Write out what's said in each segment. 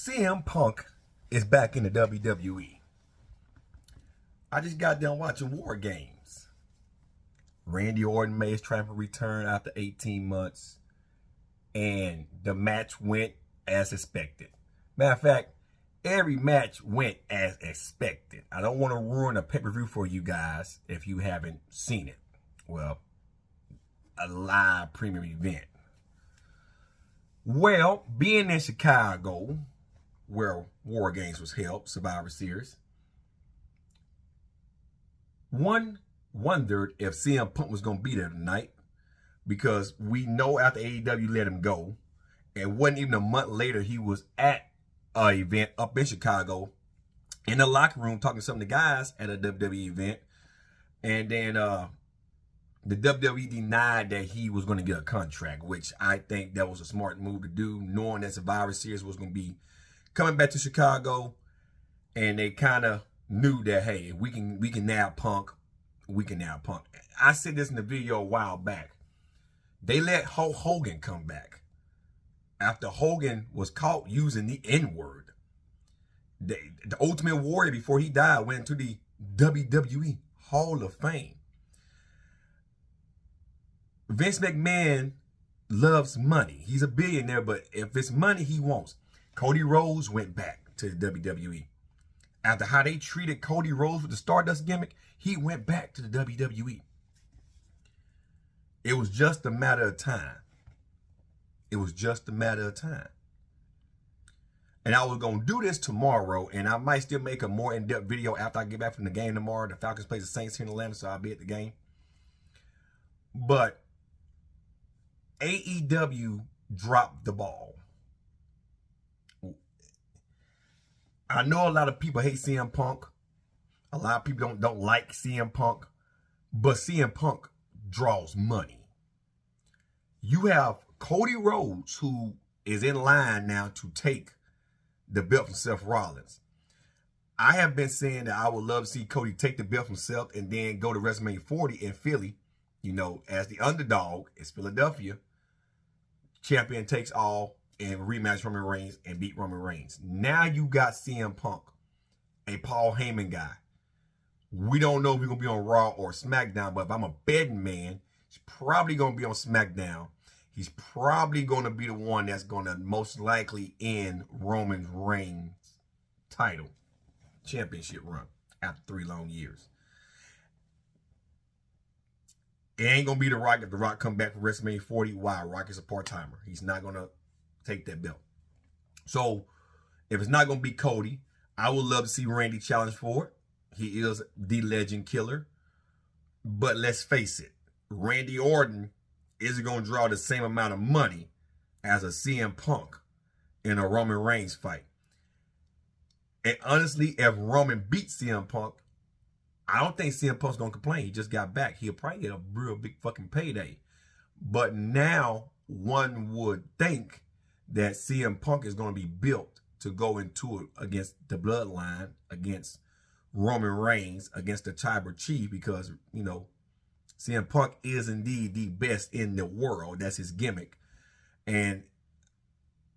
CM Punk is back in the WWE. I just got done watching War Games. Randy Orton made his triumphant return after 18 months. And the match went as expected. Matter of fact, every match went as expected. I don't want to ruin a pay-per-view for you guys if you haven't seen it. Well, a live premium event. Well, being in Chicago, where War Games was held, Survivor Series, one wondered if CM Punk was going to be there tonight, because we know after AEW let him go, and wasn't even a month later, he was at an event up in Chicago in the locker room talking to some of the guys at a WWE event, and then the WWE denied that he was going to get a contract, which I think that was a smart move to do, knowing that Survivor Series was going to be coming back to Chicago, and they kind of knew that, hey, if we can nab Punk, we can nab Punk. I said this in the video a while back. They let Hulk Hogan come back after Hogan was caught using the N-word. The Ultimate Warrior, before he died, went into the WWE Hall of Fame. Vince McMahon loves money. He's a billionaire, but if it's money he wants. Cody Rhodes went back to the WWE. After how they treated Cody Rhodes with the Stardust gimmick, he went back to the WWE. It was just a matter of time. It was just a matter of time. And I was going to do this tomorrow, and I might still make a more in-depth video after I get back from the game tomorrow. The Falcons play the Saints here in Atlanta, so I'll be at the game. But AEW dropped the ball. I know a lot of people hate CM Punk. A lot of people don't like CM Punk. But CM Punk draws money. You have Cody Rhodes, who is in line now to take the belt from Seth Rollins. I have been saying that I would love to see Cody take the belt from Seth and then go to WrestleMania 40 in Philly. You know, as the underdog, it's Philadelphia. Champion takes all and rematch Roman Reigns and beat Roman Reigns. Now you got CM Punk, a Paul Heyman guy. We don't know if he's going to be on Raw or SmackDown, but if I'm a betting man, he's probably going to be on SmackDown. He's probably going to be the one that's going to most likely end Roman Reigns' title championship run after 3 long years. It ain't going to be The Rock if The Rock come back for WrestleMania 40. Why? Rock is a part-timer. He's not going to take that belt. So, if it's not going to be Cody, I would love to see Randy challenge for it. He is the legend killer. But let's face it, Randy Orton isn't going to draw the same amount of money as a CM Punk in a Roman Reigns fight. And honestly, if Roman beats CM Punk, I don't think CM Punk's going to complain. He just got back. He'll probably get a real big fucking payday. But now one would think that CM Punk is going to be built to go into it against the Bloodline, against Roman Reigns, against the Tribal Chief, because, you know, CM Punk is indeed the best in the world. That's his gimmick. And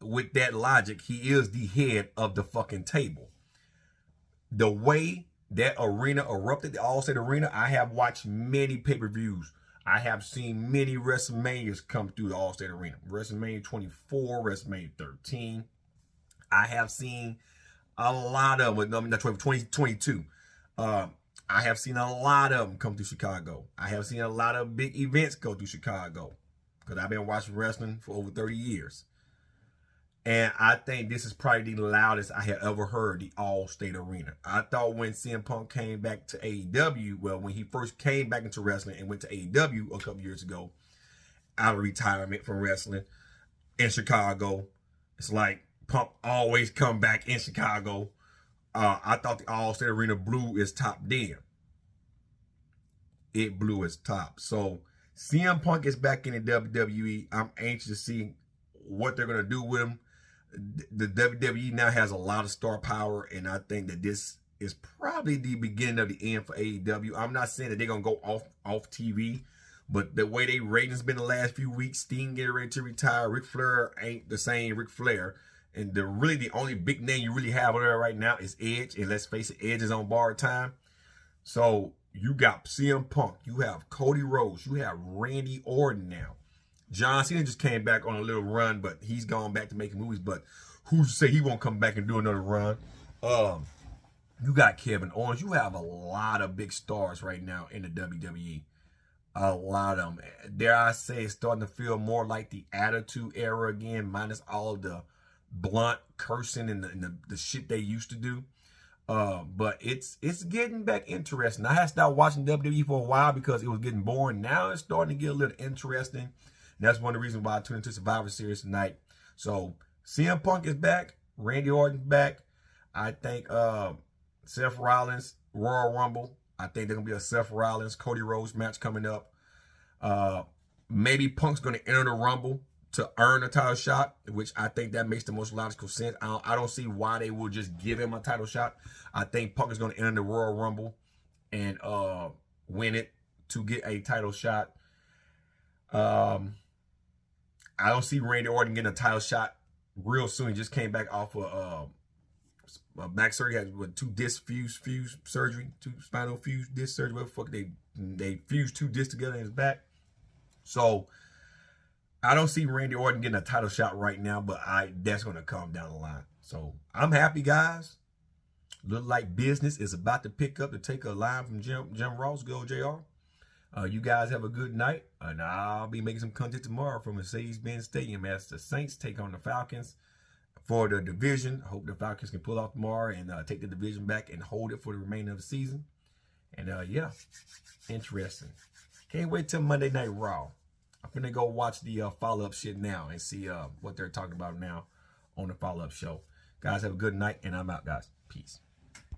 with that logic, he is the head of the fucking table. The way that arena erupted, the All-State Arena, I have watched many pay-per-views. I have seen many WrestleManias come through the All-State Arena. WrestleMania 24, WrestleMania 13. I have seen a lot of them. No, not 2022. I have seen a lot of them come through Chicago. I have seen a lot of big events go through Chicago, because I've been watching wrestling for over 30 years. And I think this is probably the loudest I have ever heard the All-State Arena. I thought when CM Punk came back to AEW, well, when he first came back into wrestling and went to AEW a couple years ago, out of retirement from wrestling in Chicago, it's like Punk always come back in Chicago. I thought the All-State Arena blew its top then. It blew its top. So CM Punk is back in the WWE. I'm anxious to see what they're going to do with him. The WWE now has a lot of star power, and I think that this is probably the beginning of the end for AEW. I'm not saying that they're going to go off TV, but the way they ratings been the last few weeks, Sting getting ready to retire, Ric Flair ain't the same Ric Flair, And really the only big name you really have over there right now is Edge. And let's face it, Edge is on borrowed time. So you got CM Punk, you have Cody Rhodes, you have Randy Orton now. John Cena just came back on a little run, but he's gone back to making movies. But who's to say he won't come back and do another run? You got Kevin Owens. You have a lot of big stars right now in the WWE. A lot of them. Dare I say, it's starting to feel more like the Attitude Era again, minus all the blunt cursing and the shit they used to do. But it's getting back interesting. I had stopped watching WWE for a while because it was getting boring. Now it's starting to get a little interesting. And that's one of the reasons why I tuned into Survivor Series tonight. So CM Punk is back. Randy Orton's back. I think Seth Rollins, Royal Rumble. I think there's going to be a Seth Rollins, Cody Rhodes match coming up. Maybe Punk's going to enter the Rumble to earn a title shot, which I think that makes the most logical sense. I don't see why they will just give him a title shot. I think Punk is going to enter the Royal Rumble and win it to get a title shot. I don't see Randy Orton getting a title shot real soon. He just came back off of back surgery, had two disc fuse surgery, two spinal fuse disc surgery. What the fuck, they fused two discs together in his back. So I don't see Randy Orton getting a title shot right now, but that's going to come down the line. So I'm happy, guys. Look like business is about to pick up to take a line from Jim Ross. Go JR. You guys have a good night, and I'll be making some content tomorrow from Mercedes-Benz Stadium as the Saints take on the Falcons for the division. I hope the Falcons can pull off tomorrow and take the division back and hold it for the remainder of the season. And yeah, interesting. Can't wait till Monday Night Raw. I'm gonna go watch the follow-up shit now and see what they're talking about now on the follow-up show. Guys, have a good night, and I'm out, guys. Peace.